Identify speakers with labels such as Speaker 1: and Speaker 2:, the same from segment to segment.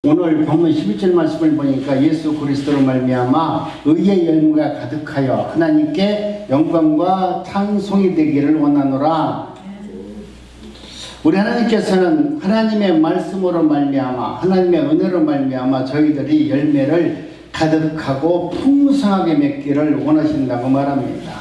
Speaker 1: 오늘 본문 11절 말씀을 보니까 예수 그리스도로 말미암아 의의 열무가 가득하여 하나님께 영광과 찬송이 되기를 원하노라. 우리 하나님께서는 하나님의 말씀으로 말미암아 하나님의 은혜로 말미암아 저희들이 열매를 가득하고 풍성하게 맺기를 원하신다고 말합니다.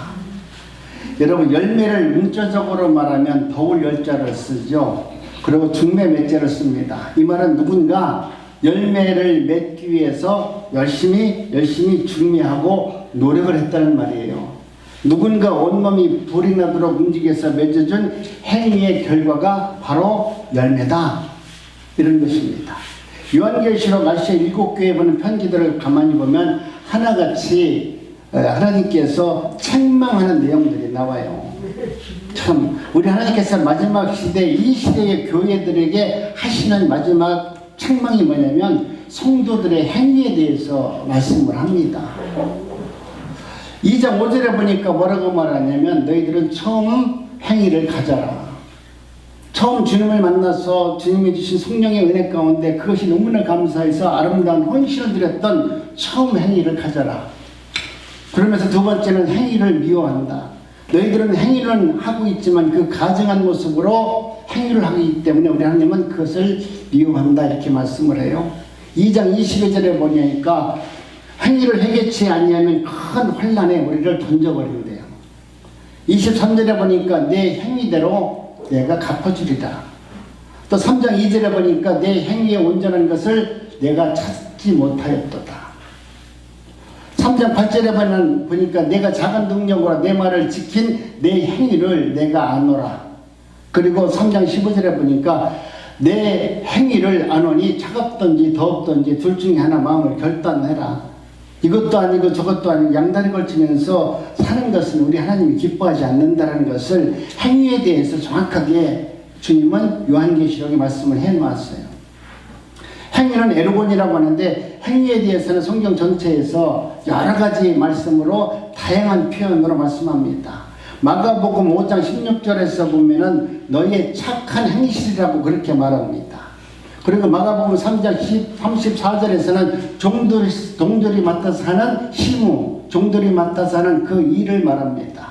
Speaker 1: 여러분, 열매를 문자적으로 말하면 더울 열자를 쓰죠. 그리고 중매 맺자를 씁니다. 이 말은 누군가 열매를 맺기 위해서 열심히 중매하고 노력을 했다는 말이에요. 누군가 온몸이 불이 나도록 움직여서 맺어준 행위의 결과가 바로 열매다, 이런 것입니다. 요한계시록 아시아 7교회에 보는 편지들을 가만히 보면 하나같이 하나님께서 책망하는 내용들이 나와요. 참, 우리 하나님께서 마지막 시대, 이 시대의 교회들에게 하시는 마지막 책망이 뭐냐면 성도들의 행위에 대해서 말씀을 합니다. 2장 5절에 보니까 뭐라고 말하냐면 너희들은 처음 행위를 가져라. 처음 주님을 만나서 주님이 주신 성령의 은혜 가운데 그것이 너무나 감사해서 아름다운 헌신을 드렸던 처음 행위를 가져라. 그러면서 두 번째는 행위를 미워한다. 너희들은 행위는 하고 있지만 그 가증한 모습으로 행위를 하기 때문에 우리 하나님은 그것을 미워한다, 이렇게 말씀을 해요. 2장 22절에 보니까 행위를 해결치 아니하면 큰 환난에 우리를 던져버린대요. 23절에 보니까 내 행위대로 내가 갚아주리라. 또 3장 2절에 보니까 내 행위의 온전한 것을 내가 찾지 못하였도다. 3장 8절에 보니까 내가 작은 능력으로 내 말을 지킨 내 행위를 내가 아노라. 그리고 3장 15절에 보니까 내 행위를 아노니 차갑든지 더웠든지 둘 중에 하나 마음을 결단해라. 이것도 아니고 저것도 아니고 양다리 걸치면서 사는 것은 우리 하나님이 기뻐하지 않는다는 것을 행위에 대해서 정확하게 주님은 요한계시록에 말씀을 해놓았어요. 행위는 에르곤이라고 하는데 행위에 대해서는 성경 전체에서 여러 가지 말씀으로 다양한 표현으로 말씀합니다. 마가복음 5장 16절에서 보면은 너희의 착한 행실이라고 그렇게 말합니다. 그리고 마가복음 3장 34절에서는 종들이 맡아서 하는 실무, 종들이 맡아서 하는 그 일을 말합니다.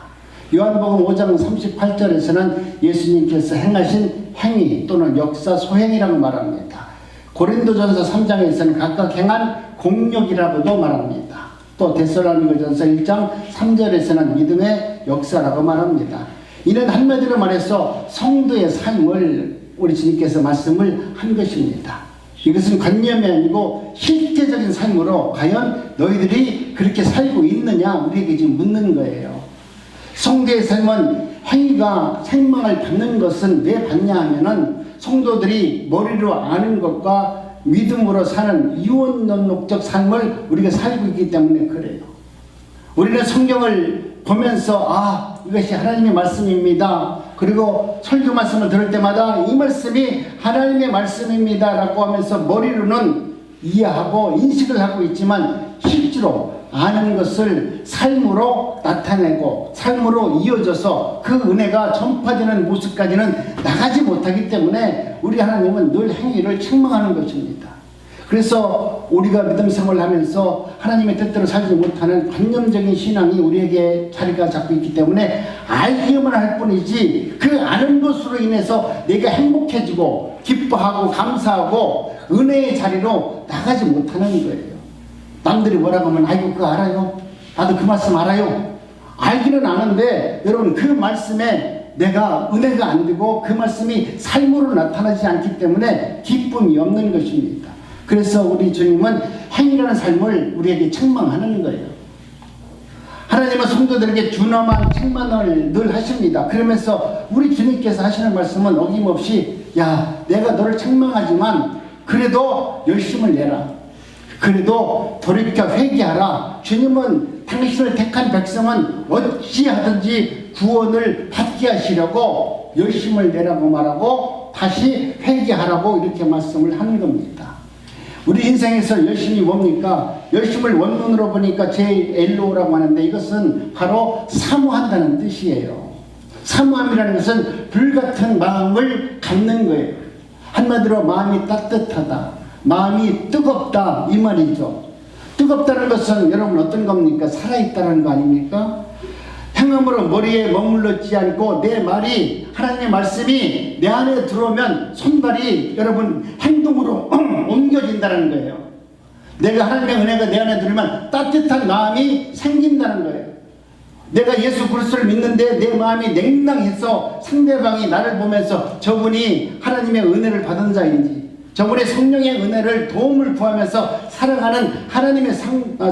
Speaker 1: 요한복음 5장 38절에서는 예수님께서 행하신 행위 또는 역사 소행이라고 말합니다. 고린도전서 3장에서는 각각 행한 공력이라고도 말합니다. 또 데살로니가전서 1장 3절에서는 믿음의 역사라고 말합니다. 이는 한마디로 말해서 성도의 삶을 우리 주님께서 말씀을 한 것입니다. 이것은 관념이 아니고 실제적인 삶으로 과연 너희들이 그렇게 살고 있느냐 우리에게 지금 묻는 거예요. 성도의 삶은 행위가 생명을 받는 것은 왜 받냐 하면은 성도들이 머리로 아는 것과 믿음으로 사는 이원론적 삶을 우리가 살고 있기 때문에 그래요. 우리는 성경을 보면서 이것이 하나님의 말씀입니다. 그리고 설교 말씀을 들을 때마다 이 말씀이 하나님의 말씀입니다 라고 하면서 머리로는 이해하고 인식을 하고 있지만 실제로 아는 것을 삶으로 나타내고 삶으로 이어져서 그 은혜가 전파되는 모습까지는 나가지 못하기 때문에 우리 하나님은 늘 행위를 책망하는 것입니다. 그래서 우리가 믿음 생활을 하면서 하나님의 뜻대로 살지 못하는 관념적인 신앙이 우리에게 자리가 잡고 있기 때문에 알기만 할 뿐이지 그 아는 것으로 인해서 내가 행복해지고 기뻐하고 감사하고 은혜의 자리로 나가지 못하는 거예요. 남들이 뭐라고 하면 아이고 그거 알아요? 나도 그 말씀 알아요. 알기는 아는데 여러분 그 말씀에 내가 은혜가 안 되고 그 말씀이 삶으로 나타나지 않기 때문에 기쁨이 없는 것입니다. 그래서 우리 주님은 행위라는 삶을 우리에게 책망하는 거예요. 하나님은 성도들에게 준엄한 책망을 늘 하십니다. 그러면서 우리 주님께서 하시는 말씀은 어김없이 내가 너를 책망하지만 그래도 열심을 내라. 그래도 돌이켜 회개하라. 주님은 당신을 택한 백성은 어찌하든지 구원을 받게 하시려고 열심을 내라고 말하고 다시 회개하라고 이렇게 말씀을 하는 겁니다. 우리 인생에서 열심이 뭡니까? 열심을 원문으로 보니까 JLO라고 하는데 이것은 바로 사모한다는 뜻이에요. 사모함이라는 것은 불같은 마음을 갖는 거예요. 한마디로 마음이 따뜻하다, 마음이 뜨겁다 이 말이죠. 뜨겁다는 것은 여러분 어떤 겁니까? 살아있다는 거 아닙니까? 행함으로 머리에 머물렀지 않고 내 말이 하나님의 말씀이 내 안에 들어오면 손발이 여러분 행동으로 옮겨진다는 거예요. 내가 하나님의 은혜가 내 안에 들으면 따뜻한 마음이 생긴다는 거예요. 내가 예수 그리스도를 믿는데 내 마음이 냉랭해서 상대방이 나를 보면서 저분이 하나님의 은혜를 받은 자인지, 저분의 성령의 은혜를 도움을 구하면서 살아가는 하나님의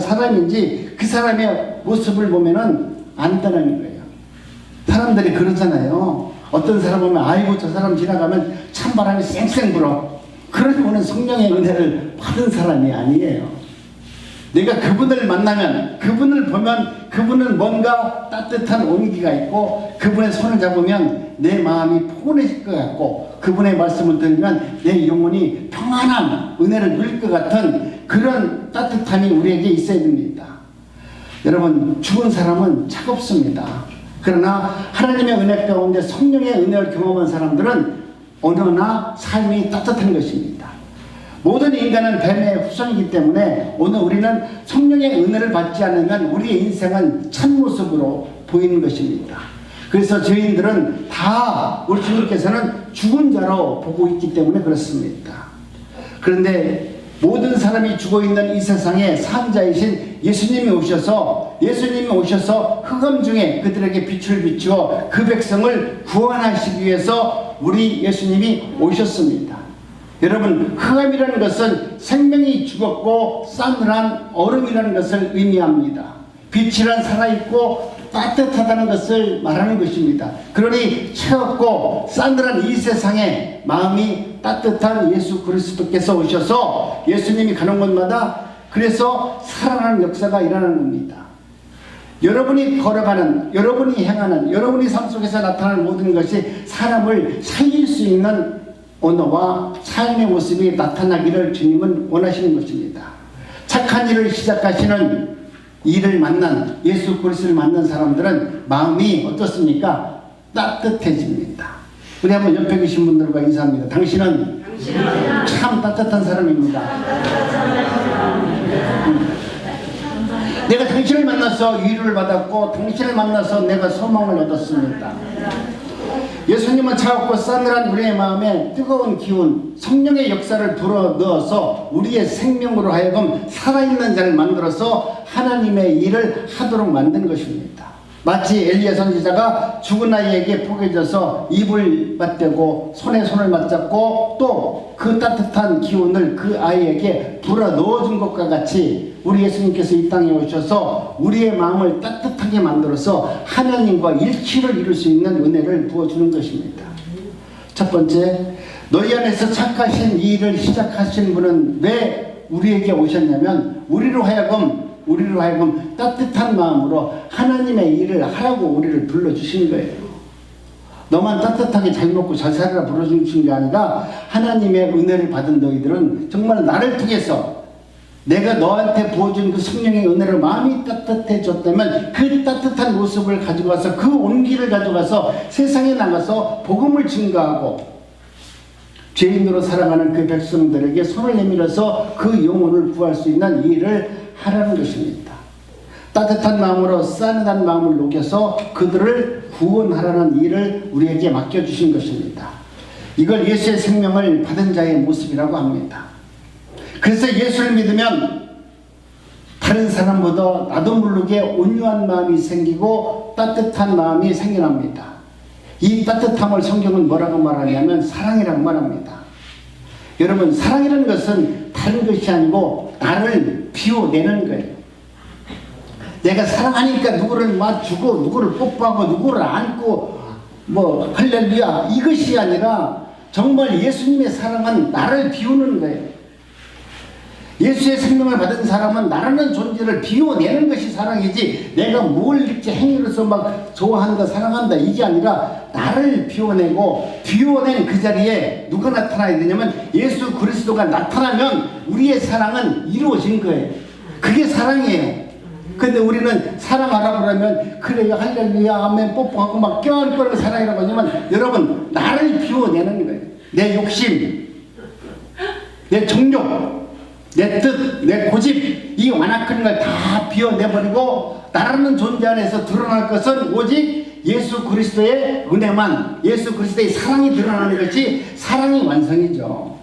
Speaker 1: 사람인지 그 사람의 모습을 보면은 안다는 거예요. 사람들이 그러잖아요. 어떤 사람 보면 아이고 저 사람 지나가면 찬바람이 쌩쌩 불어. 그런 분은 성령의 은혜를 받은 사람이 아니에요. 내가 그분을 만나면, 그분을 보면 그분은 뭔가 따뜻한 온기가 있고 그분의 손을 잡으면 내 마음이 포근해질 것 같고 그분의 말씀을 들으면 내 영혼이 평안한 은혜를 누릴 것 같은 그런 따뜻함이 우리에게 있어야 됩니다. 여러분, 죽은 사람은 차갑습니다. 그러나 하나님의 은혜 가운데 성령의 은혜를 경험한 사람들은 언어나 삶이 따뜻한 것입니다. 모든 인간은 뱀의 후손이기 때문에 오늘 우리는 성령의 은혜를 받지 않으면 우리의 인생은 참모습으로 보이는 것입니다. 그래서 저희들은 다 우리 주님께서는 죽은 자로 보고 있기 때문에 그렇습니다. 그런데 모든 사람이 죽어있는 이 세상에 산자이신 예수님이 오셔서 흑암 중에 그들에게 빛을 비추어 그 백성을 구원하시기 위해서 우리 예수님이 오셨습니다. 여러분, 흑암이라는 것은 생명이 죽었고 싸늘한 얼음이라는 것을 의미합니다. 빛이란 살아있고 따뜻하다는 것을 말하는 것입니다. 그러니 차갑고 싸늘한 이 세상에 마음이 따뜻한 예수 그리스도께서 오셔서 예수님이 가는 곳마다 그래서 살아나는 역사가 일어나는 겁니다. 여러분이 걸어가는, 여러분이 행하는, 여러분이 삶 속에서 나타나는 모든 것이 사람을 살릴 수 있는 언어와 삶의 모습이 나타나기를 주님은 원하시는 것입니다. 착한 일을 시작하시는 이를 만난, 예수 그리스도를 만난 사람들은 마음이 어떻습니까? 따뜻해집니다. 우리 한번 옆에 계신 분들과 인사합니다. 당신은 참 따뜻한 사람입니다. 내가 당신을 만나서 위로를 받았고 당신을 만나서 내가 소망을 얻었습니다. 예수님은 차갑고 싸늘한 우리의 마음에 뜨거운 기운, 성령의 역사를 불어넣어서 우리의 생명으로 하여금 살아있는 자를 만들어서 하나님의 일을 하도록 만든 것입니다. 마치 엘리야 선지자가 죽은 아이에게 포개져서 입을 맞대고 손에 손을 맞잡고 또 그 따뜻한 기운을 그 아이에게 불어넣어준 것과 같이 우리 예수님께서 이 땅에 오셔서 우리의 마음을 따뜻하게 만들어서 하나님과 일치를 이룰 수 있는 은혜를 부어주는 것입니다. 첫 번째, 너희 안에서 착하신 이 일을 시작하신 분은 왜 우리에게 오셨냐면 우리로 하여금 따뜻한 마음으로 하나님의 일을 하라고 우리를 불러주신 거예요. 너만 따뜻하게 잘 먹고 잘 살아라 불러주신 게 아니라 하나님의 은혜를 받은 너희들은 정말 나를 통해서 내가 너한테 부어준 그 성령의 은혜를 마음이 따뜻해졌다면 그 따뜻한 모습을 가지고 와서 그 온기를 가져가서 세상에 나가서 복음을 증거하고 죄인으로 살아가는 그 백성들에게 손을 내밀어서 그 영혼을 구할 수 있는 일을 하라는 것입니다. 따뜻한 마음으로 싸늘한 마음을 녹여서 그들을 구원하라는 일을 우리에게 맡겨주신 것입니다. 이걸 예수의 생명을 받은 자의 모습이라고 합니다. 그래서 예수를 믿으면 다른 사람보다 나도 모르게 온유한 마음이 생기고 따뜻한 마음이 생겨납니다. 이 따뜻함을 성경은 뭐라고 말하냐면 사랑이라고 말합니다. 여러분, 사랑이라는 것은 다른 것이 아니고 나를 비워내는 거예요. 내가 사랑하니까 누구를 맞추고 누구를 뽀뽀하고 누구를 안고 뭐 할렐루야 이것이 아니라 정말 예수님의 사랑은 나를 비우는 거예요. 예수의 생명을 받은 사람은 나라는 존재를 비워내는 것이 사랑이지 내가 뭘 이렇게 행위로서 막 좋아한다 사랑한다 이게 아니라 나를 비워내고 비워낸 그 자리에 누가 나타나야 되냐면 예수 그리스도가 나타나면 우리의 사랑은 이루어진 거예요. 그게 사랑이에요. 근데 우리는 사랑하라고 그러면 그래요 할렐루야 아멘 뽀뽀하고 막 껴안고 사랑이라고 하지만 여러분 나를 비워내는 거예요. 내 욕심 내 정욕, 내 뜻, 내 고집, 이 완악한 걸 다 비워내버리고 나라는 존재 안에서 드러날 것은 오직 예수 그리스도의 은혜만, 예수 그리스도의 사랑이 드러나는 것이 사랑의 완성이죠.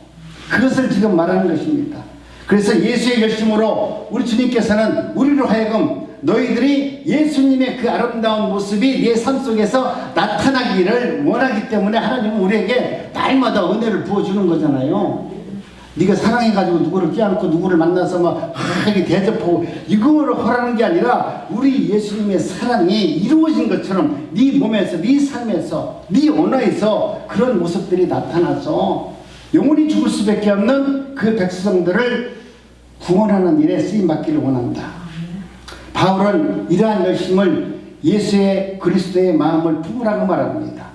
Speaker 1: 그것을 지금 말하는 것입니다. 그래서 예수의 열심으로 우리 주님께서는 우리로 하여금 너희들이 예수님의 그 아름다운 모습이 내 삶 속에서 나타나기를 원하기 때문에 하나님은 우리에게 날마다 은혜를 부어주는 거잖아요. 네가 사랑해가지고 누구를 껴안고 누구를 만나서 막 이렇게 대접하고 이거를 하라는 게 아니라 우리 예수님의 사랑이 이루어진 것처럼 네 몸에서, 네 삶에서, 네 언어에서 그런 모습들이 나타나서 영원히 죽을 수밖에 없는 그 백성들을 구원하는 일에 쓰임받기를 원한다. 바울은 이러한 열심을 예수의 그리스도의 마음을 품으라고 말합니다.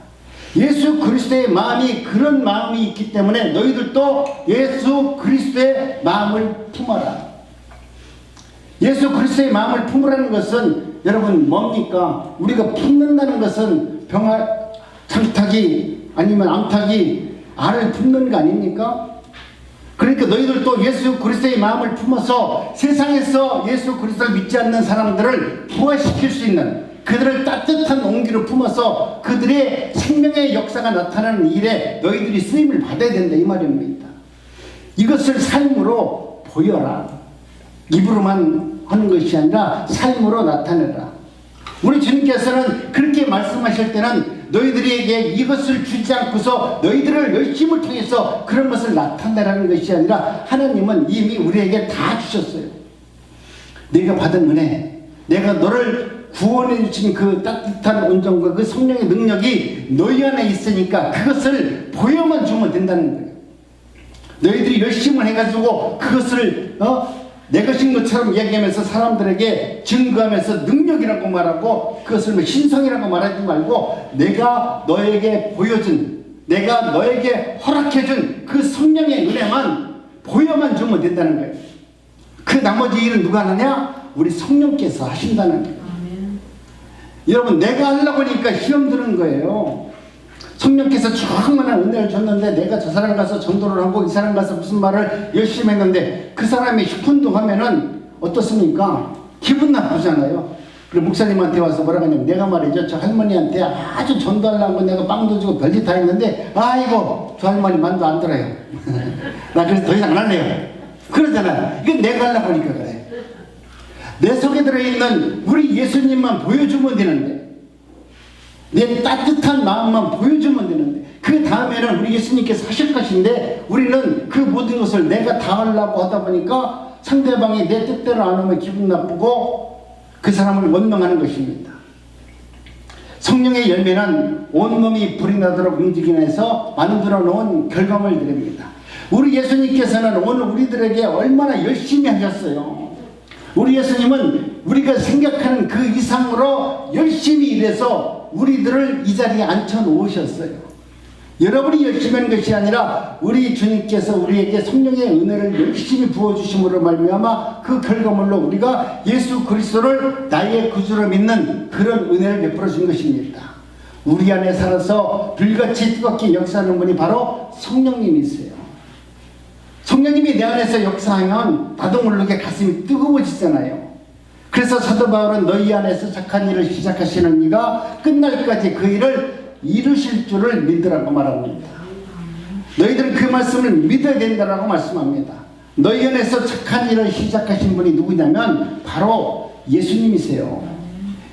Speaker 1: 예수 그리스도의 마음이 그런 마음이 있기 때문에 너희들도 예수 그리스도의 마음을 품어라. 예수 그리스도의 마음을 품으라는 것은 여러분 뭡니까? 우리가 품는다는 것은 병아 장타기 아니면 암탉이 알을 품는 거 아닙니까? 그러니까 너희들도 예수 그리스도의 마음을 품어서 세상에서 예수 그리스도를 믿지 않는 사람들을 부활시킬 수 있는, 그들을 따뜻한 온기로 품어서 그들의 생명의 역사가 나타나는 일에 너희들이 쓰임을 받아야 된다 이 말입니다. 이것을 삶으로 보여라. 입으로만 하는 것이 아니라 삶으로 나타내라. 우리 주님께서는 그렇게 말씀하실 때는 너희들에게 이것을 주지 않고서 너희들을 열심을 통해서 그런 것을 나타내라는 것이 아니라 하나님은 이미 우리에게 다 주셨어요. 내가 받은 은혜, 내가 너를 구원해 주신 그 따뜻한 온정과 그 성령의 능력이 너희 안에 있으니까 그것을 보여만 주면 된다는 거예요. 너희들이 열심을 해가지고 그것을 내 것인 것처럼 얘기하면서 사람들에게 증거하면서 능력이라고 말하고 그것을 신성이라고 말하지 말고 내가 너에게 보여준, 내가 너에게 허락해준 그 성령의 은혜만 보여만 주면 된다는 거예요. 그 나머지 일은 누가 하느냐? 우리 성령께서 하신다는 거예요. 여러분, 내가 하려고 하니까 시험 드는 거예요. 성령께서 충만한 은혜를 줬는데 내가 저 사람 가서 전도를 하고 이 사람 가서 무슨 말을 열심히 했는데 그 사람이 시큰둥하면은 어떻습니까? 기분 나쁘잖아요. 그리고 목사님한테 와서 뭐라고 하냐면 내가 말이죠, 저 할머니한테 아주 전도하려고 내가 빵도 주고 별짓 다 했는데 아이고 저 할머니 만도 안 들어요. 나 그래서 더 이상 안 할래요. 그러잖아요. 이건 내가 하려고 하니까 그래. 내 속에 들어있는 우리 예수님만 보여주면 되는데, 내 따뜻한 마음만 보여주면 되는데, 그 다음에는 우리 예수님께서 하실 것인데 우리는 그 모든 것을 내가 다 하려고 하다 보니까 상대방이 내 뜻대로 안 하면 기분 나쁘고 그 사람을 원망하는 것입니다. 성령의 열매는 온몸이 불이 나도록 움직이면서 만들어 놓은 결과물들입니다. 우리 예수님께서는 오늘 우리들에게 얼마나 열심히 하셨어요. 우리 예수님은 우리가 생각하는 그 이상으로 열심히 일해서 우리들을 이 자리에 앉혀 놓으셨어요. 여러분이 열심히 하는 것이 아니라 우리 주님께서 우리에게 성령의 은혜를 열심히 부어주심으로 말미암아 그 결과물로 우리가 예수 그리스도를 나의 구주로 믿는 그런 은혜를 베풀어 준 것입니다. 우리 안에 살아서 불같이 뜨겁게 역사하는 분이 바로 성령님이세요. 성령님이 내 안에서 역사하면 나도 모르게 가슴이 뜨거워지잖아요. 그래서 사도 바울은 너희 안에서 착한 일을 시작하시는 이가 끝날까지 그 일을 이루실 줄을 믿으라고 말합니다. 너희들은 그 말씀을 믿어야 된다라고 말씀합니다. 너희 안에서 착한 일을 시작하신 분이 누구냐면 바로 예수님이세요.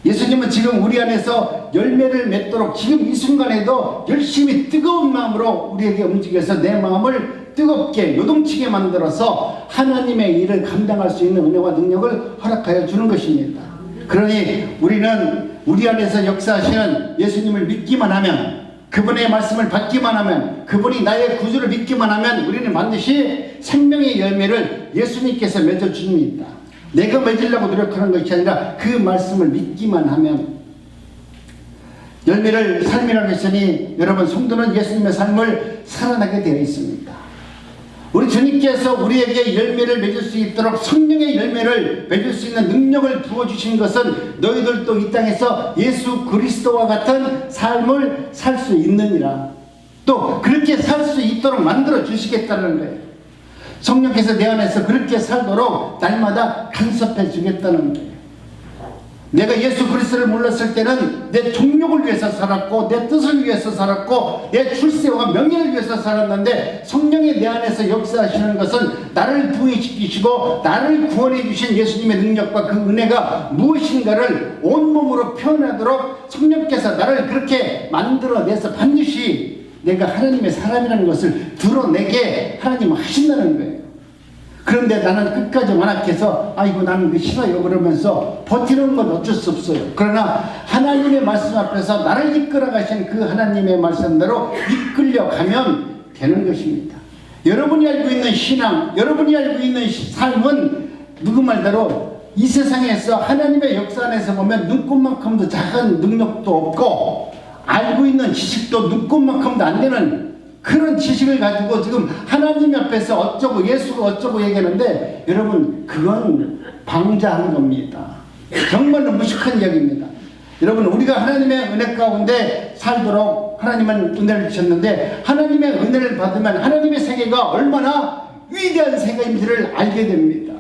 Speaker 1: 예수님은 지금 우리 안에서 열매를 맺도록 지금 이 순간에도 열심히 뜨거운 마음으로 우리에게 움직여서 내 마음을 뜨겁게 요동치게 만들어서 하나님의 일을 감당할 수 있는 은혜와 능력을 허락하여 주는 것입니다. 그러니 우리는 우리 안에서 역사하시는 예수님을 믿기만 하면, 그분의 말씀을 받기만 하면, 그분이 나의 구주를 믿기만 하면 우리는 반드시 생명의 열매를 예수님께서 맺어줍니다. 내가 맺으려고 노력하는 것이 아니라 그 말씀을 믿기만 하면. 열매를 삶이라고 했으니 여러분, 성도는 예수님의 삶을 살아나게 되어 있습니다. 우리 주님께서 우리에게 열매를 맺을 수 있도록 성령의 열매를 맺을 수 있는 능력을 부어주신 것은 너희들도 이 땅에서 예수 그리스도와 같은 삶을 살 수 있느니라. 또 그렇게 살 수 있도록 만들어 주시겠다는 거예요. 성령께서 내 안에서 그렇게 살도록 날마다 간섭해 주겠다는 거예요. 내가 예수 그리스도를 몰랐을 때는 내 종욕을 위해서 살았고 내 뜻을 위해서 살았고 내 출세와 명예를 위해서 살았는데, 성령이 내 안에서 역사하시는 것은 나를 부흥시키시고 나를 구원해 주신 예수님의 능력과 그 은혜가 무엇인가를 온몸으로 표현하도록 성령께서 나를 그렇게 만들어내서 반드시 내가 하나님의 사람이라는 것을 드러내게 하나님은 하신다는 거예요. 그런데 나는 끝까지 완악해서 아이고 나는 그 싫어요 그러면서 버티는 건 어쩔 수 없어요. 그러나 하나님의 말씀 앞에서 나를 이끌어 가신 그 하나님의 말씀대로 이끌려 가면 되는 것입니다. 여러분이 알고 있는 신앙, 여러분이 알고 있는 삶은 누구 말대로 이 세상에서 하나님의 역사 안에서 보면 눈꽃만큼도 작은 능력도 없고 알고 있는 지식도 눈꽃만큼도 안 되는 그런 지식을 가지고 지금 하나님 앞에서 어쩌고 예수가 어쩌고 얘기하는데, 여러분 그건 방자한 겁니다. 정말로 무식한 이야기입니다. 여러분 우리가 하나님의 은혜 가운데 살도록 하나님은 은혜를 주셨는데, 하나님의 은혜를 받으면 하나님의 세계가 얼마나 위대한 세계인지를 알게 됩니다.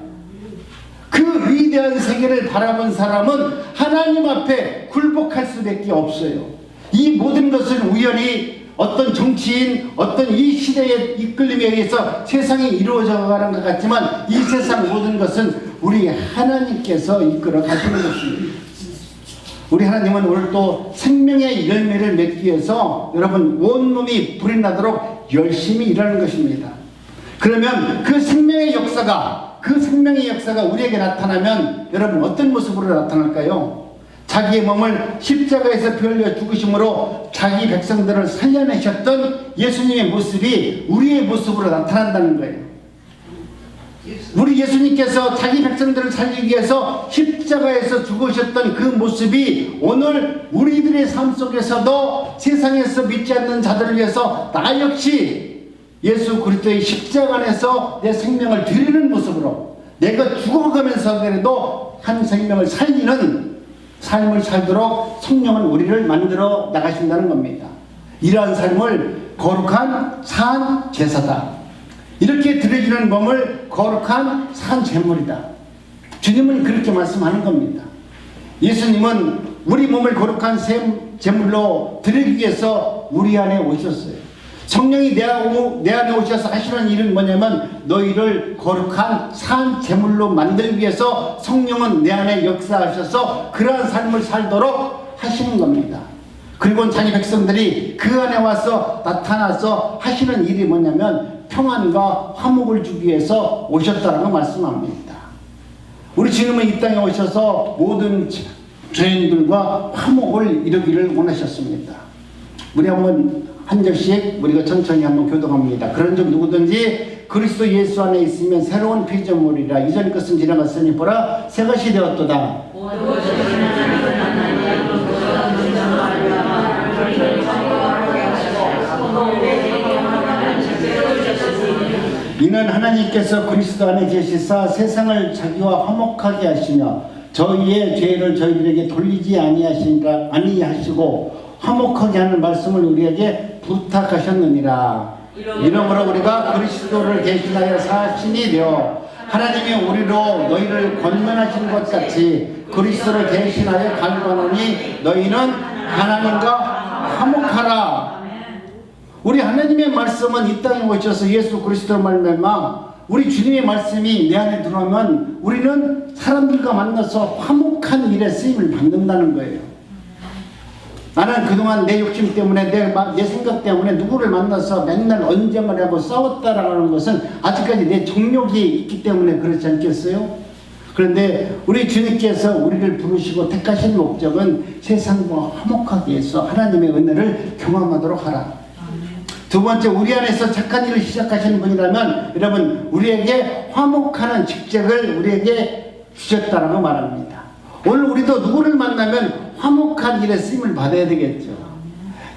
Speaker 1: 그 위대한 세계를 바라본 사람은 하나님 앞에 굴복할 수밖에 없어요. 이 모든 것은 우연히 어떤 정치인, 어떤 이 시대의 이끌림에 의해서 세상이 이루어져 가는 것 같지만, 이 세상 모든 것은 우리 하나님께서 이끌어 가시는 것입니다. 우리 하나님은 오늘 또 생명의 열매를 맺기 위해서 여러분 온몸이 불이 나도록 열심히 일하는 것입니다. 그러면 그 생명의 역사가 우리에게 나타나면 여러분 어떤 모습으로 나타날까요? 자기의 몸을 십자가에서 피 흘려 죽으심으로 자기 백성들을 살려내셨던 예수님의 모습이 우리의 모습으로 나타난다는 거예요. 우리 예수님께서 자기 백성들을 살리기 위해서 십자가에서 죽으셨던 그 모습이 오늘 우리들의 삶 속에서도 세상에서 믿지 않는 자들을 위해서 나 역시 예수 그리스도의 십자가 안에서 내 생명을 드리는 모습으로, 내가 죽어가면서라도 한 생명을 살리는 삶을 살도록 성령은 우리를 만들어 나가신다는 겁니다. 이러한 삶을 거룩한 산 제사다. 이렇게 드려지는 몸을 거룩한 산 제물이다. 주님은 그렇게 말씀하는 겁니다. 예수님은 우리 몸을 거룩한 제물로 드리기 위해서 우리 안에 오셨어요. 성령이 내 안에 오셔서 하시는 일은 뭐냐면 너희를 거룩한 산 제물로 만들기 위해서 성령은 내 안에 역사하셔서 그러한 삶을 살도록 하시는 겁니다. 그리고 자기 백성들이 그 안에 와서 나타나서 하시는 일이 뭐냐면 평안과 화목을 주기 위해서 오셨다라고 말씀합니다. 우리 주님은 이 땅에 오셔서 모든 죄인들과 화목을 이루기를 원하셨습니다. 우리 한번 한 절씩 우리가 천천히 한번 교독합니다. 그런즉 누구든지 그리스도 예수 안에 있으면 새로운 피조물이라. 이전 것은 지나갔으니 보라 새 것이 되었도다. 이는 하나님께서 그리스도 안에 계시사 세상을 자기와 화목하게 하시며 저희의 죄를 저희들에게 돌리지 아니하시고 화목하게 하는 말씀을 우리에게 부탁하셨느니라. 이러므로 우리가 그리스도를 대신하여 사신이 되어 하나님이 우리로 너희를 권면하신 것 같이 그리스도를 대신하여 간구하노니 너희는 하나님과 화목하라. 우리 하나님의 말씀은 이 땅에 오셔서 예수 그리스도로 말미암아 우리 주님의 말씀이 내 안에 들어오면 우리는 사람들과 만나서 화목한 일에 쓰임을 받는다는 거예요. 나는 그동안 내 욕심 때문에 내 생각 때문에 누구를 만나서 맨날 언쟁을 하고 싸웠다라는 것은 아직까지 내 정욕이 있기 때문에 그렇지 않겠어요? 그런데 우리 주님께서 우리를 부르시고 택하신 목적은 세상과 화목하게 해서 하나님의 은혜를 경험하도록 하라. 두 번째, 우리 안에서 착한 일을 시작하시는 분이라면 여러분 우리에게 화목하는 직책을 우리에게 주셨다라고 말합니다. 오늘 우리도 누구를 만나면 화목한 일에 쓰임을 받아야 되겠죠.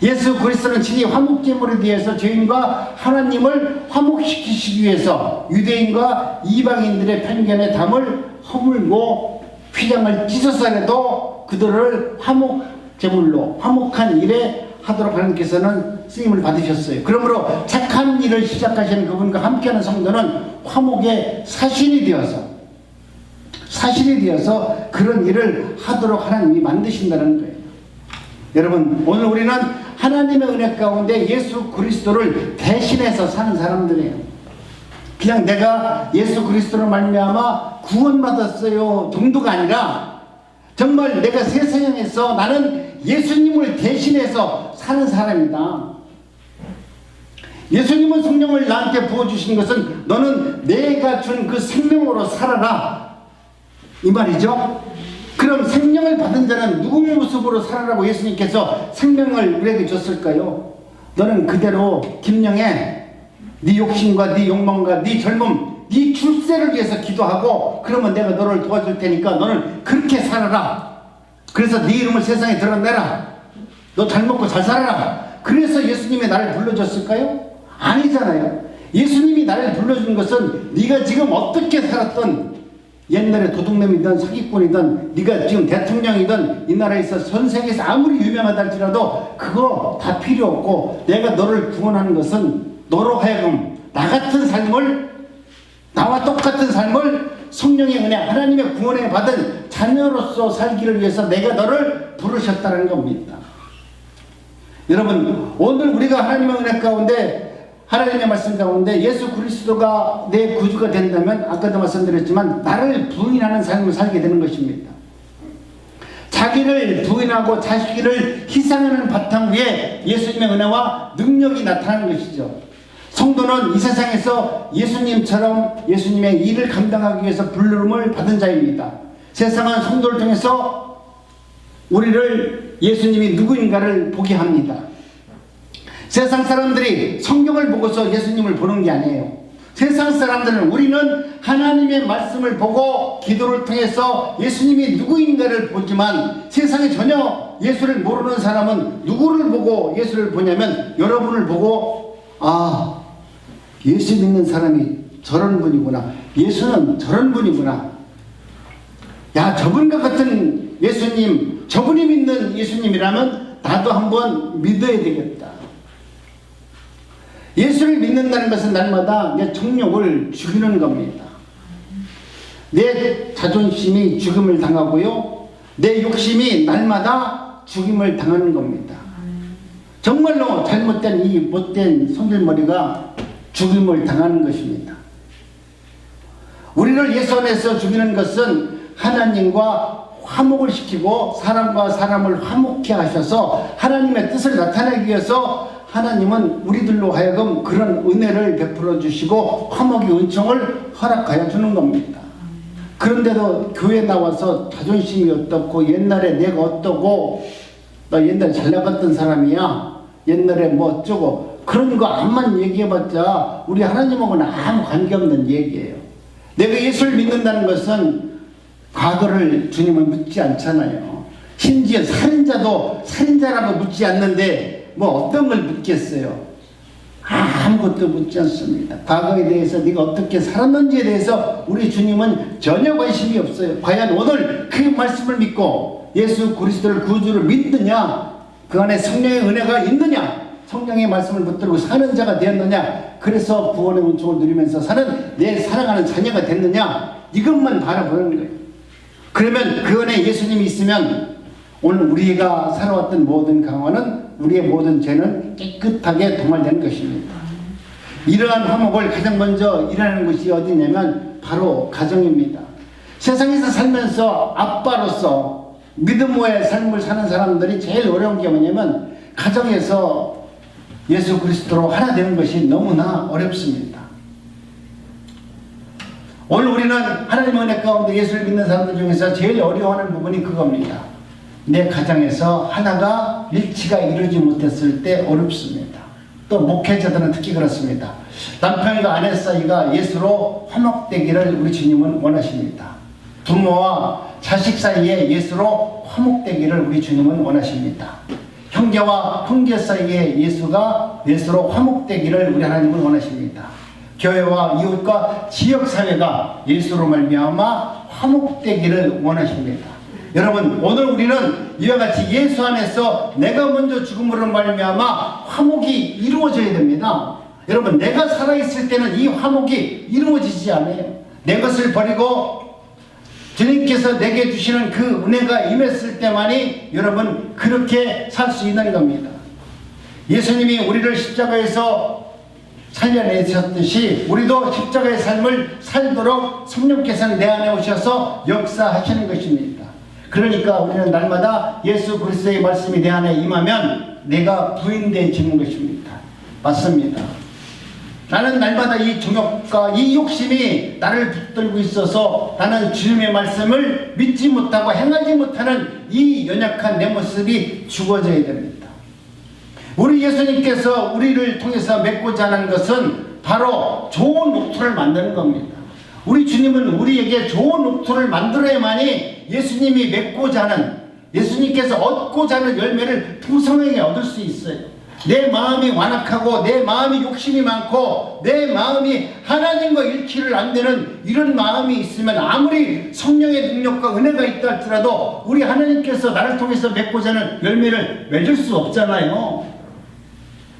Speaker 1: 예수 그리스도는 친히 화목제물에 대해서 죄인과 하나님을 화목시키시기 위해서 유대인과 이방인들의 편견의 담을 허물고 휘장을 찢어서라도 그들을 화목제물로 화목한 일에 하도록 하나님께서는 쓰임을 받으셨어요. 그러므로 착한 일을 시작하시는 그분과 함께하는 성도는 화목의 사신이 되어서 그런 일을 하도록 하나님이 만드신다는 거예요. 여러분, 오늘 우리는 하나님의 은혜 가운데 예수 그리스도를 대신해서 사는 사람들이에요. 그냥 내가 예수 그리스도로 말미암아 구원받았어요 정도가 아니라 정말 내가 세상에서 나는 예수님을 대신해서 사는 사람이다. 예수님은 성령을 나한테 부어주신 것은 너는 내가 준 그 생명으로 살아라 이 말이죠. 그럼 생명을 받은 자는 누구 모습으로 살아라고 예수님께서 생명을 우리에게 줬을까요? 너는 그대로 김영애 네 욕심과 네 욕망과 네 젊음 네 출세를 위해서 기도하고 그러면 내가 너를 도와줄 테니까 너는 그렇게 살아라. 그래서 네 이름을 세상에 드러내라. 너 잘 먹고 잘 살아라. 그래서 예수님이 나를 불러줬을까요? 아니잖아요. 예수님이 나를 불러준 것은 네가 지금 어떻게 살았던 옛날에 도둑놈이든 사기꾼이든 네가 지금 대통령이든 이 나라에서 전 세계에서 아무리 유명하다 할지라도 그거 다 필요 없고 내가 너를 구원하는 것은 너로 하여금 나 같은 삶을 나와 똑같은 삶을 성령의 은혜 하나님의 구원에 받은 자녀로서 살기를 위해서 내가 너를 부르셨다는 겁니다. 여러분, 오늘 우리가 하나님의 은혜 가운데 하나님의 말씀 가운데 예수 그리스도가 내 구주가 된다면 아까도 말씀드렸지만 나를 부인하는 삶을 살게 되는 것입니다. 자기를 부인하고 자기를 희생하는 바탕 위에 예수님의 은혜와 능력이 나타나는 것이죠. 성도는 이 세상에서 예수님처럼 예수님의 일을 감당하기 위해서 부름을 받은 자입니다. 세상은 성도를 통해서 우리를 예수님이 누구인가를 보게 합니다. 세상 사람들이 성경을 보고서 예수님을 보는 게 아니에요. 세상 사람들은 우리는 하나님의 말씀을 보고 기도를 통해서 예수님이 누구인가를 보지만 세상에 전혀 예수를 모르는 사람은 누구를 보고 예수를 보냐면 여러분을 보고 아, 예수 믿는 사람이 저런 분이구나. 예수는 저런 분이구나. 야, 저분과 같은 예수님, 저분이 믿는 예수님이라면 나도 한번 믿어야 되겠다. 예수를 믿는다는 것은 날마다 내 정욕을 죽이는 겁니다. 내 자존심이 죽임을 당하고요. 내 욕심이 날마다 죽임을 당하는 겁니다. 정말로 잘못된 이 못된 손질머리가 죽임을 당하는 것입니다. 우리를 예수 안에서 죽이는 것은 하나님과 화목을 시키고 사람과 사람을 화목케 하셔서 하나님의 뜻을 나타내기 위해서 하나님은 우리들로 하여금 그런 은혜를 베풀어 주시고 화목의 은총을 허락하여 주는 겁니다. 그런데도 교회 나와서 자존심이 어떻고 옛날에 내가 어떠고 나 옛날에 잘 나갔던 사람이야 옛날에 뭐 어쩌고 그런 거 암만 얘기해봤자 우리 하나님하고는 아무 관계없는 얘기예요. 내가 예수를 믿는다는 것은 과거를 주님은 묻지 않잖아요. 심지어 살인자도 살인자라고 묻지 않는데 뭐 어떤 걸 묻겠어요? 아무것도 묻지 않습니다. 과거에 대해서 네가 어떻게 살았는지에 대해서 우리 주님은 전혀 관심이 없어요. 과연 오늘 그 말씀을 믿고 예수 그리스도를 구주로 믿느냐, 그 안에 성령의 은혜가 있느냐, 성령의 말씀을 붙들고 사는 자가 되었느냐, 그래서 구원의 은총을 누리면서 사는 내 사랑하는 자녀가 됐느냐, 이것만 바라보는 거예요. 그러면 그 안에 예수님이 있으면 오늘 우리가 살아왔던 모든 강화는 우리의 모든 죄는 깨끗하게 도말되는 것입니다. 이러한 화목을 가장 먼저 일하는 것이 어디냐면 바로 가정입니다. 세상에서 살면서 아빠로서 믿음의 삶을 사는 사람들이 제일 어려운 게 뭐냐면 가정에서 예수 그리스도로 하나 되는 것이 너무나 어렵습니다. 오늘 우리는 하나님의 은혜 가운데 예수를 믿는 사람들 중에서 제일 어려워하는 부분이 그겁니다. 내 가정에서 하나가 일치가 이루지 못했을 때 어렵습니다. 또 목회자들은 특히 그렇습니다. 남편과 아내 사이가 예수로 화목되기를 우리 주님은 원하십니다. 부모와 자식 사이에 예수로 화목되기를 우리 주님은 원하십니다. 형제와 형제 사이에 예수로 화목되기를 우리 하나님은 원하십니다. 교회와 이웃과 지역사회가 예수로 말미암아 화목되기를 원하십니다. 여러분, 오늘 우리는 이와 같이 예수 안에서 내가 먼저 죽음으로 말미암아 화목이 이루어져야 됩니다. 여러분, 내가 살아있을 때는 이 화목이 이루어지지 않아요. 내 것을 버리고 주님께서 내게 주시는 그 은혜가 임했을 때만이 여러분 그렇게 살 수 있는 겁니다. 예수님이 우리를 십자가에서 살려내셨듯이 우리도 십자가의 삶을 살도록 성령께서는 내 안에 오셔서 역사하시는 것입니다. 그러니까 우리는 날마다 예수 그리스도의 말씀이 내 안에 임하면 내가 부인되어지는 것입니다. 맞습니다. 나는 날마다 이 정욕과 이 욕심이 나를 붙들고 있어서 나는 주님의 말씀을 믿지 못하고 행하지 못하는 이 연약한 내 모습이 죽어져야 됩니다. 우리 예수님께서 우리를 통해서 맺고자 하는 것은 바로 좋은 옥토를 만드는 겁니다. 우리 주님은 우리에게 좋은 옥토를 만들어야만이 예수님이 맺고자 하는, 예수님께서 얻고자 하는 열매를 풍성하게 얻을 수 있어요. 내 마음이 완악하고 내 마음이 욕심이 많고 내 마음이 하나님과 일치를 안 되는 이런 마음이 있으면 아무리 성령의 능력과 은혜가 있다 할지라도 우리 하나님께서 나를 통해서 맺고자 하는 열매를 맺을 수 없잖아요.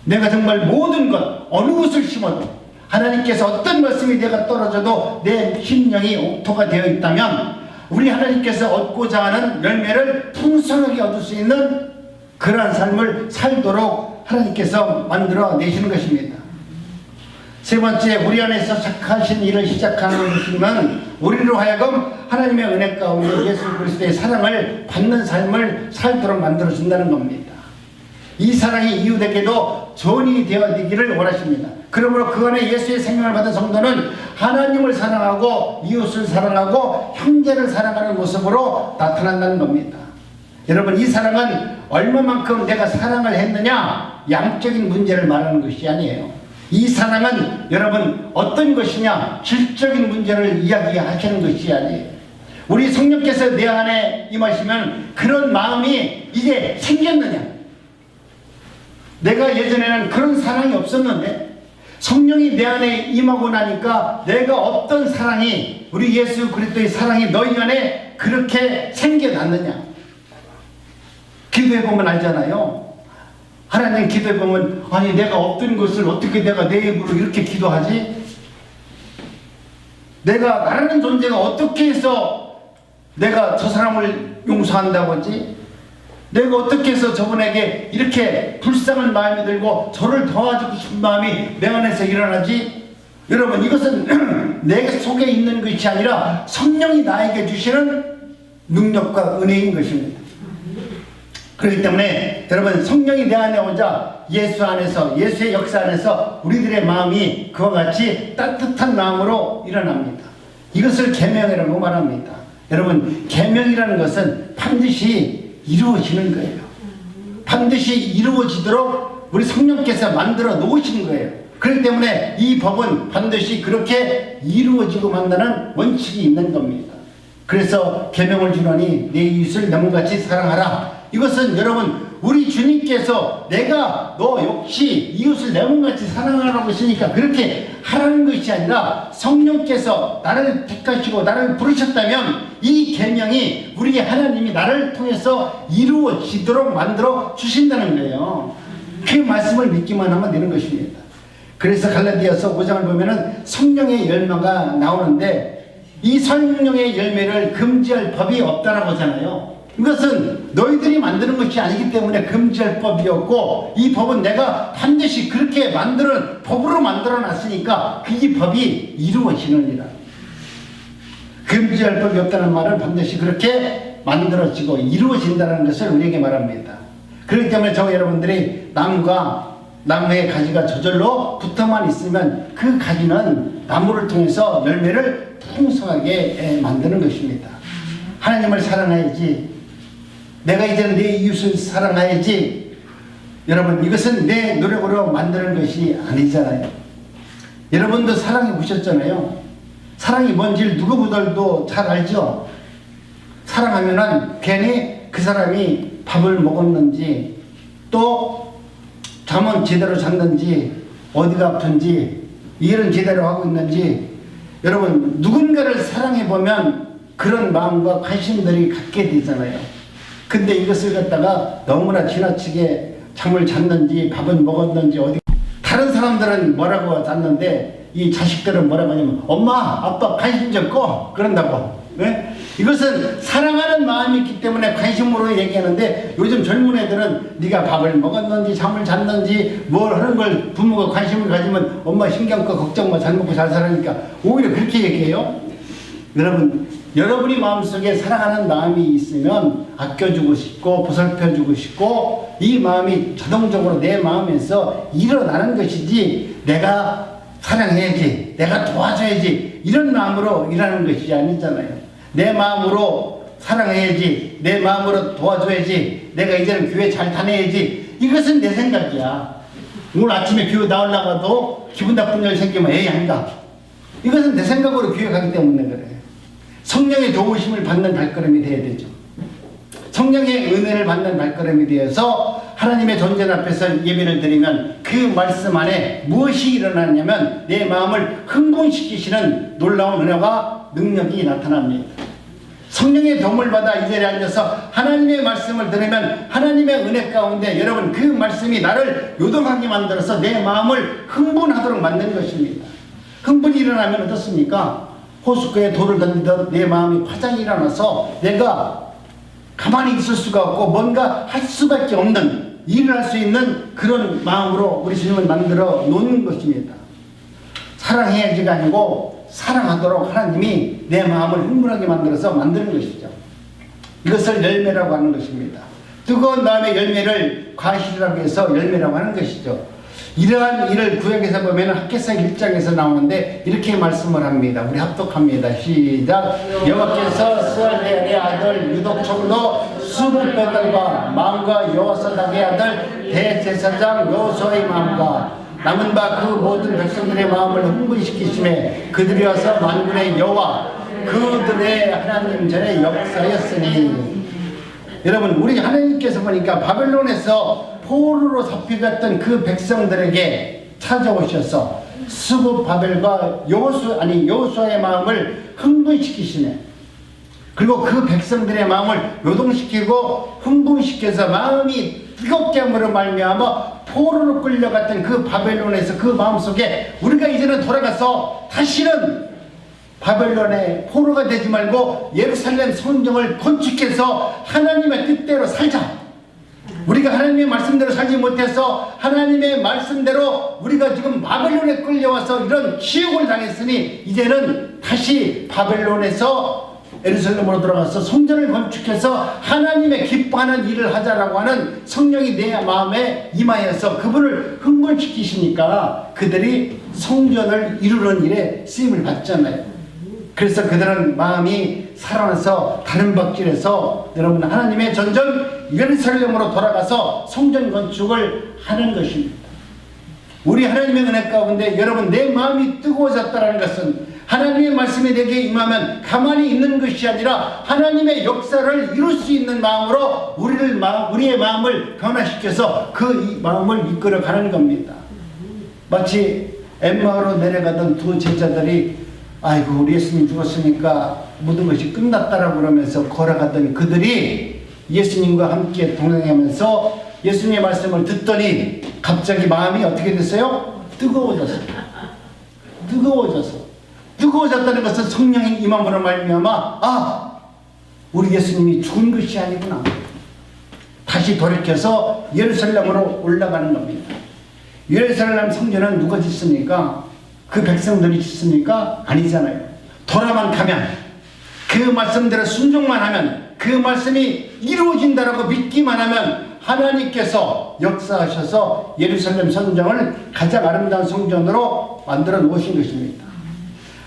Speaker 1: 내가 정말 모든 것, 어느 것을 심어도 하나님께서 어떤 말씀이 내가 떨어져도 내 심령이 옥토가 되어 있다면 우리 하나님께서 얻고자 하는 열매를 풍성하게 얻을 수 있는 그러한 삶을 살도록 하나님께서 만들어 내시는 것입니다. 세 번째, 우리 안에서 착하신 일을 시작하는 것이면 우리로 하여금 하나님의 은혜 가운데 예수 그리스도의 사랑을 받는 삶을 살도록 만들어 준다는 겁니다. 이 사랑이 이웃에게도 전이 되어지기를 원하십니다. 그러므로 그 안에 예수의 생명을 받은 성도는 하나님을 사랑하고 이웃을 사랑하고 형제를 사랑하는 모습으로 나타난다는 겁니다. 여러분, 이 사랑은 얼마만큼 내가 사랑을 했느냐, 양적인 문제를 말하는 것이 아니에요. 이 사랑은 여러분 어떤 것이냐, 질적인 문제를 이야기하시는 것이 아니에요. 우리 성령께서 내 안에 임하시면 그런 마음이 이제 생겼느냐. 내가 예전에는 그런 사랑이 없었는데 성령이 내 안에 임하고 나니까 내가 없던 사랑이, 우리 예수 그리스도의 사랑이 너희 안에 그렇게 생겨났느냐. 기도해보면 알잖아요. 하나님 기도해보면, 아니 내가 없던 것을 어떻게 내가 내 입으로 이렇게 기도하지? 내가 나라는 존재가 어떻게 해서 내가 저 사람을 용서한다고 하지? 내가 어떻게 해서 저분에게 이렇게 불쌍한 마음이 들고 저를 도와주고 싶은 마음이 내 안에서 일어나지? 여러분, 이것은 내 속에 있는 것이 아니라 성령이 나에게 주시는 능력과 은혜인 것입니다. 그렇기 때문에 여러분, 성령이 내 안에 오자 예수 안에서, 예수의 역사 안에서 우리들의 마음이 그와 같이 따뜻한 마음으로 일어납니다. 이것을 계명이라고 말합니다. 여러분, 계명이라는 것은 반드시 이루어지는 거예요. 반드시 이루어지도록 우리 성령께서 만들어 놓으신 거예요. 그렇기 때문에 이 법은 반드시 그렇게 이루어지고 만다는 원칙이 있는 겁니다. 그래서 계명을 주노니 내 이웃을 남같이 사랑하라. 이것은 여러분, 우리 주님께서 내가 너 역시 이웃을 내 몸같이 사랑하라고 하시니까 그렇게 하라는 것이 아니라 성령께서 나를 택하시고 나를 부르셨다면 이 계명이 우리 하나님이 나를 통해서 이루어지도록 만들어 주신다는 거예요. 그 말씀을 믿기만 하면 되는 것입니다. 그래서 갈라디아서 5장을 보면은 성령의 열매가 나오는데 이 성령의 열매를 금지할 법이 없다라고 하잖아요. 이것은 너희들이 만드는 것이 아니기 때문에 금지할 법이 없고, 이 법은 내가 반드시 그렇게 법으로 만들어 놨으니까 그 법이 이루어지느니라. 금지할 법이 없다는 말은 반드시 그렇게 만들어지고 이루어진다는 것을 우리에게 말합니다. 그렇기 때문에 저 여러분들이 나무의 가지가 저절로 붙어만 있으면 그 가지는 나무를 통해서 열매를 풍성하게 만드는 것입니다. 하나님을 사랑해야지, 내가 이제는 내 이웃을 사랑해야지. 여러분, 이것은 내 노력으로 만드는 것이 아니잖아요. 여러분도 사랑해 보셨잖아요. 사랑이 뭔지 누구보다도 잘 알죠. 사랑하면은 괜히 그 사람이 밥을 먹었는지, 또 잠은 제대로 잤는지, 어디가 아픈지, 일은 제대로 하고 있는지, 여러분 누군가를 사랑해 보면 그런 마음과 관심들이 갖게 되잖아요. 근데 이것을 갖다가 너무나 지나치게 잠을 잤는지 밥은 먹었는지 어디 다른 사람들은 뭐라고 잤는데 이 자식들은 뭐라고 하냐면 엄마 아빠 관심 좀 꺼 그런다고. 네? 이것은 사랑하는 마음이 있기 때문에 관심으로 얘기하는데 요즘 젊은 애들은 네가 밥을 먹었는지 잠을 잤는지 뭘 하는 걸 부모가 관심을 가지면 엄마 신경 꺼 걱정 마 잘 먹고 잘 살아니까 오히려 그렇게 얘기해요. 여러분 여러분이 마음속에 사랑하는 마음이 있으면 아껴주고 싶고 보살펴주고 싶고 이 마음이 자동적으로 내 마음에서 일어나는 것이지 내가 사랑해야지 내가 도와줘야지 이런 마음으로 일하는 것이 아니잖아요. 내 마음으로 사랑해야지 내 마음으로 도와줘야지 내가 이제는 교회 잘 다녀야지 이것은 내 생각이야. 오늘 아침에 교회 나오려고 기분 나쁜 일 생기면 에이 아니다. 이것은 내 생각으로 교회 가기 때문에 그래. 성령의 도우심을 받는 발걸음이 되어야 되죠. 성령의 은혜를 받는 발걸음이 되어서 하나님의 존재 앞에서 예배를 드리면 그 말씀 안에 무엇이 일어나냐면 내 마음을 흥분시키시는 놀라운 은혜와 능력이 나타납니다. 성령의 도움을 받아 이 자리에 앉아서 하나님의 말씀을 들으면 하나님의 은혜 가운데 여러분 그 말씀이 나를 요동하게 만들어서 내 마음을 흥분하도록 만드는 것입니다. 흥분이 일어나면 어떻습니까? 호숫가에 돌을 던지던 내 마음이 파장이 일어나서 내가 가만히 있을 수가 없고 뭔가 할 수밖에 없는 일을 할 수 있는 그런 마음으로 우리 주님을 만들어 놓는 것입니다. 사랑해야지가 아니고 사랑하도록 하나님이 내 마음을 흥분하게 만들어서 만드는 것이죠. 이것을 열매라고 하는 것입니다. 뜨거운 마음의 열매를 과실이라고 해서 열매라고 하는 것이죠. 이러한 일을 구약에서 보면 학개상 1장에서 나오는데 이렇게 말씀을 합니다. 우리 합독합니다. 시작. 여호와께서 스알레의 아들 유독총도 수분배들과 마음과 여호사닥의 아들 대제사장 여호수아의 마음과 남은 바 그 모든 백성들의 마음을 흥분시키심에 그들이 와서 만군의 여호와 그들의 하나님 전에 역사였으니. 여러분 우리 하나님께서 보니까 바벨론에서 포로로 잡혀갔던 그 백성들에게 찾아오셔서 스룹 바벨과 여호수아의 마음을 흥분시키시네. 그리고 그 백성들의 마음을 요동시키고 흥분시켜서 마음이 뜨겁게 함으로 말미암아 포로로 끌려갔던 그 바벨론에서 그 마음속에 우리가 이제는 돌아가서 다시는 바벨론의 포로가 되지 말고 예루살렘 성전을 건축해서 하나님의 뜻대로 살자. 우리가 하나님의 말씀대로 살지 못해서 하나님의 말씀대로 우리가 지금 바벨론에 끌려와서 이런 치욕을 당했으니 이제는 다시 바벨론에서 예루살렘으로 들어가서 성전을 건축해서 하나님의 기뻐하는 일을 하자라고 하는 성령이 내 마음에 임하여서 그분을 흥분시키시니까 그들이 성전을 이루는 일에 쓰임을 받잖아요. 그래서 그들은 마음이 살아나서 다른 박질에서 여러분 하나님의 전전 예루살렘으로 돌아가서 성전 건축을 하는 것입니다. 우리 하나님의 은혜 가운데 여러분 내 마음이 뜨거워졌다는 것은 하나님의 말씀이 내게 임하면 가만히 있는 것이 아니라 하나님의 역사를 이룰 수 있는 마음으로 우리의 마음을 변화시켜서 그 마음을 이끌어 가는 겁니다. 마치 엠마오로 내려가던 두 제자들이 아이고 우리 예수님 죽었으니까 모든 것이 끝났다라고 그러면서 걸어가던 그들이 예수님과 함께 동행하면서 예수님의 말씀을 듣더니 갑자기 마음이 어떻게 됐어요? 뜨거워졌다는 것은 성령의 임함으로 말미암아 우리 예수님이 죽은 것이 아니구나. 다시 돌이켜서 예루살렘으로 올라가는 겁니다. 예루살렘 성전은 누가 짓습니까? 그 백성들이 짓습니까? 아니잖아요. 돌아만 가면 그 말씀대로 순종만 하면 그 말씀이 이루어진다라고 믿기만 하면 하나님께서 역사하셔서 예루살렘 성전을 가장 아름다운 성전으로 만들어 놓으신 것입니다.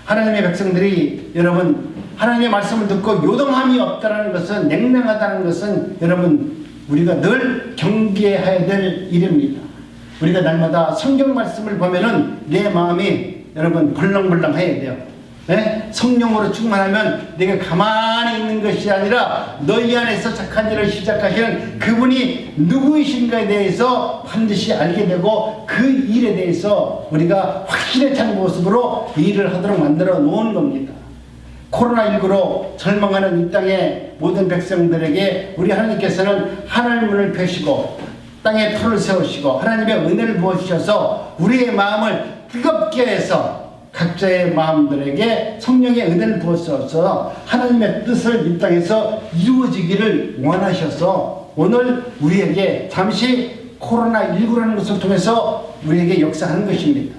Speaker 1: 하나님의 백성들이 여러분 하나님의 말씀을 듣고 요동함이 없다는 것은 냉랭하다는 것은 여러분 우리가 늘 경계해야 될 일입니다. 우리가 날마다 성경 말씀을 보면은 내 마음이 여러분 벌렁벌렁 해야 돼요. 네? 성령으로 충만하면 내가 가만히 있는 것이 아니라 너희 안에서 착한 일을 시작하시는 그분이 누구이신가에 대해서 반드시 알게 되고 그 일에 대해서 우리가 확신에 찬 모습으로 일을 하도록 만들어 놓은 겁니다. 코로나19로 절망하는 이 땅의 모든 백성들에게 우리 하나님께서는 하늘 문을 펴시고 땅에 터를 세우시고 하나님의 은혜를 부어주셔서 우리의 마음을 뜨겁게 해서 각자의 마음들에게 성령의 은혜를 부어서 하나님의 뜻을 이 땅에서 이루어지기를 원하셔서 오늘 우리에게 잠시 코로나19라는 것을 통해서 우리에게 역사하는 것입니다.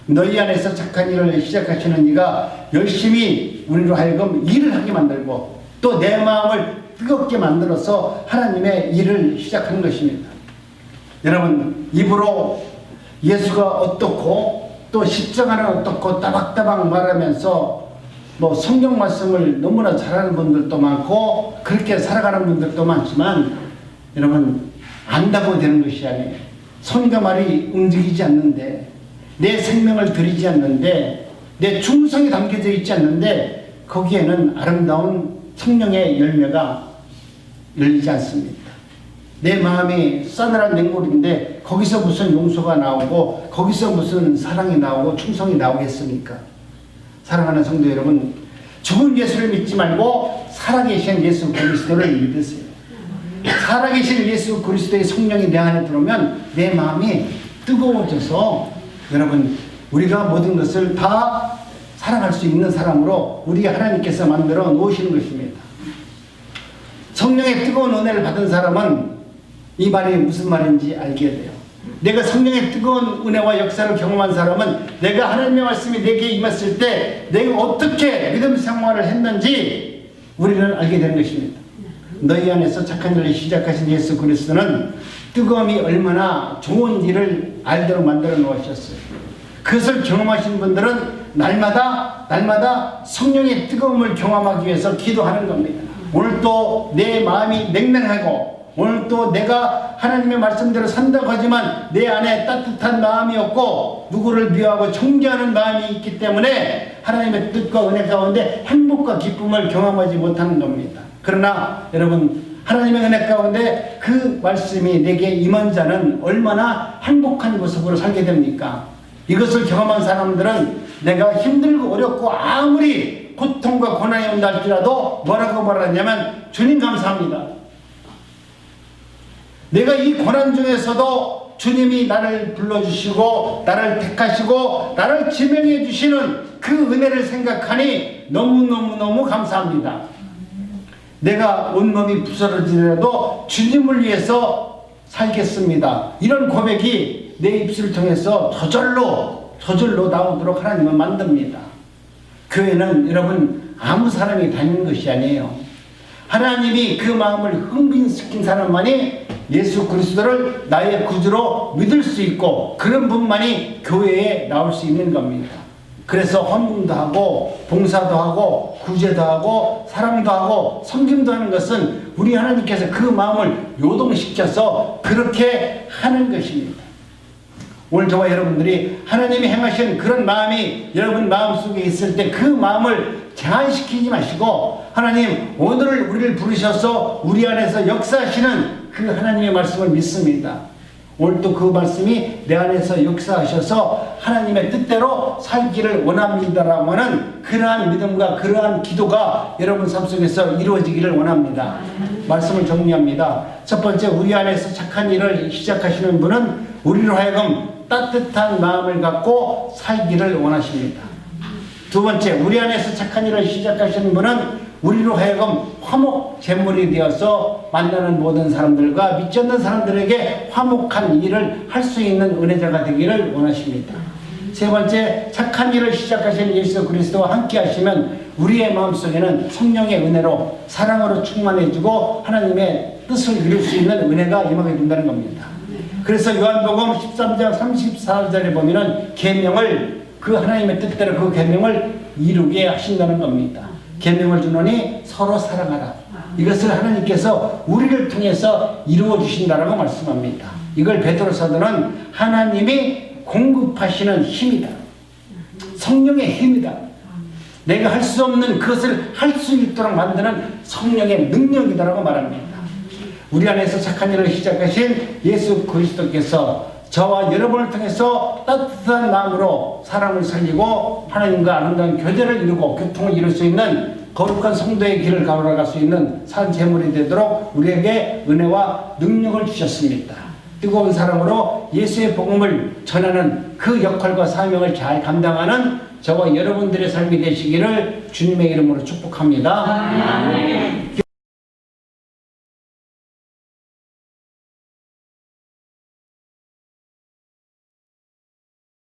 Speaker 1: 너희 안에서 착한 일을 시작하시는 이가 열심히 우리로 하여금 일을 하게 만들고 또 내 마음을 뜨겁게 만들어서 하나님의 일을 시작하는 것입니다. 여러분, 입으로 예수가 어떻고 또 십자가는 어떻고 따박따박 말하면서 뭐 성경 말씀을 너무나 잘하는 분들도 많고 그렇게 살아가는 분들도 많지만 여러분, 안다고 되는 것이 아니에요. 손과 말이 움직이지 않는데 내 생명을 드리지 않는데 내 충성이 담겨져 있지 않는데 거기에는 아름다운 성령의 열매가 열리지 않습니다. 내 마음이 싸늘한 냉골인데 거기서 무슨 용서가 나오고 거기서 무슨 사랑이 나오고 충성이 나오겠습니까? 사랑하는 성도 여러분, 죽은 예수를 믿지 말고 살아계신 예수 그리스도를 믿으세요. 살아계신 예수 그리스도의 성령이 내 안에 들어오면 내 마음이 뜨거워져서 여러분, 우리가 모든 것을 다 살아갈 수 있는 사람으로 우리 하나님께서 만들어 놓으시는 것입니다. 성령의 뜨거운 은혜를 받은 사람은 이 말이 무슨 말인지 알게 돼요. 내가 성령의 뜨거운 은혜와 역사를 경험한 사람은 내가 하나님의 말씀이 내게 임했을 때 내가 어떻게 믿음 생활을 했는지 우리는 알게 되는 것입니다. 너희 안에서 착한 일을 시작하신 예수 그리스도는 뜨거움이 얼마나 좋은 일을 알도록 만들어 놓으셨어요. 그것을 경험하신 분들은 날마다 성령의 뜨거움을 경험하기 위해서 기도하는 겁니다. 오늘도 내 마음이 냉랭하고 오늘 또 내가 하나님의 말씀대로 산다고 하지만 내 안에 따뜻한 마음이 없고 누구를 미워하고 정죄하는 마음이 있기 때문에 하나님의 뜻과 은혜 가운데 행복과 기쁨을 경험하지 못하는 겁니다. 그러나 여러분, 하나님의 은혜 가운데 그 말씀이 내게 임한 자는 얼마나 행복한 모습으로 살게 됩니까? 이것을 경험한 사람들은 내가 힘들고 어렵고 아무리 고통과 고난이 온다 할지라도 뭐라고 말하냐면 주님 감사합니다. 내가 이 고난 중에서도 주님이 나를 불러주시고 나를 택하시고 나를 지명해 주시는 그 은혜를 생각하니 너무너무 감사합니다. 내가 온몸이 부스러지더라도 주님을 위해서 살겠습니다. 이런 고백이 내 입술을 통해서 저절로 나오도록 하나님은 만듭니다. 교회는 여러분 아무 사람이 다니는 것이 아니에요. 하나님이 그 마음을 흥분시킨 사람만이 예수 그리스도를 나의 구주로 믿을 수 있고 그런 분만이 교회에 나올 수 있는 겁니다. 그래서 헌금도 하고 봉사도 하고 구제도 하고 사랑도 하고 섬김도 하는 것은 우리 하나님께서 그 마음을 요동시켜서 그렇게 하는 것입니다. 오늘 저와 여러분들이 하나님이 행하신 그런 마음이 여러분 마음속에 있을 때 그 마음을 제한시키지 마시고 하나님 오늘 우리를 부르셔서 우리 안에서 역사하시는 그 하나님의 말씀을 믿습니다. 오늘도 그 말씀이 내 안에서 역사하셔서 하나님의 뜻대로 살기를 원합니다라고 하는 그러한 믿음과 그러한 기도가 여러분 삶 속에서 이루어지기를 원합니다. 말씀을 정리합니다. 첫 번째, 우리 안에서 착한 일을 시작하시는 분은 우리로 하여금 따뜻한 마음을 갖고 살기를 원하십니다. 두 번째, 우리 안에서 착한 일을 시작하시는 분은 우리로 하여금 화목 제물이 되어서 만나는 모든 사람들과 믿지 않는 사람들에게 화목한 일을 할 수 있는 은혜자가 되기를 원하십니다. 세 번째, 착한 일을 시작하신 예수 그리스도와 함께 하시면 우리의 마음속에는 성령의 은혜로 사랑으로 충만해지고 하나님의 뜻을 이룰 수 있는 은혜가 임하게 된다는 겁니다. 그래서 요한복음 13장 34절에 보면은 계명을 그 하나님의 뜻대로 그 계명을 이루게 하신다는 겁니다. 계명을 주노니 서로 사랑하라. 이것을 하나님께서 우리를 통해서 이루어 주신다라고 말씀합니다. 이걸 베드로 사도는 하나님이 공급하시는 힘이다. 성령의 힘이다. 내가 할 수 없는 그것을 할 수 있도록 만드는 성령의 능력이다라고 말합니다. 우리 안에서 착한 일을 시작하신 예수 그리스도께서 저와 여러분을 통해서 따뜻한 마음으로 사람을 살리고 하나님과 아름다운 교제를 이루고 교통을 이룰 수 있는 거룩한 성도의 길을 걸어갈 수 있는 산 제물이 되도록 우리에게 은혜와 능력을 주셨습니다. 뜨거운 사랑으로 예수의 복음을 전하는 그 역할과 사명을 잘 감당하는 저와 여러분들의 삶이 되시기를 주님의 이름으로 축복합니다.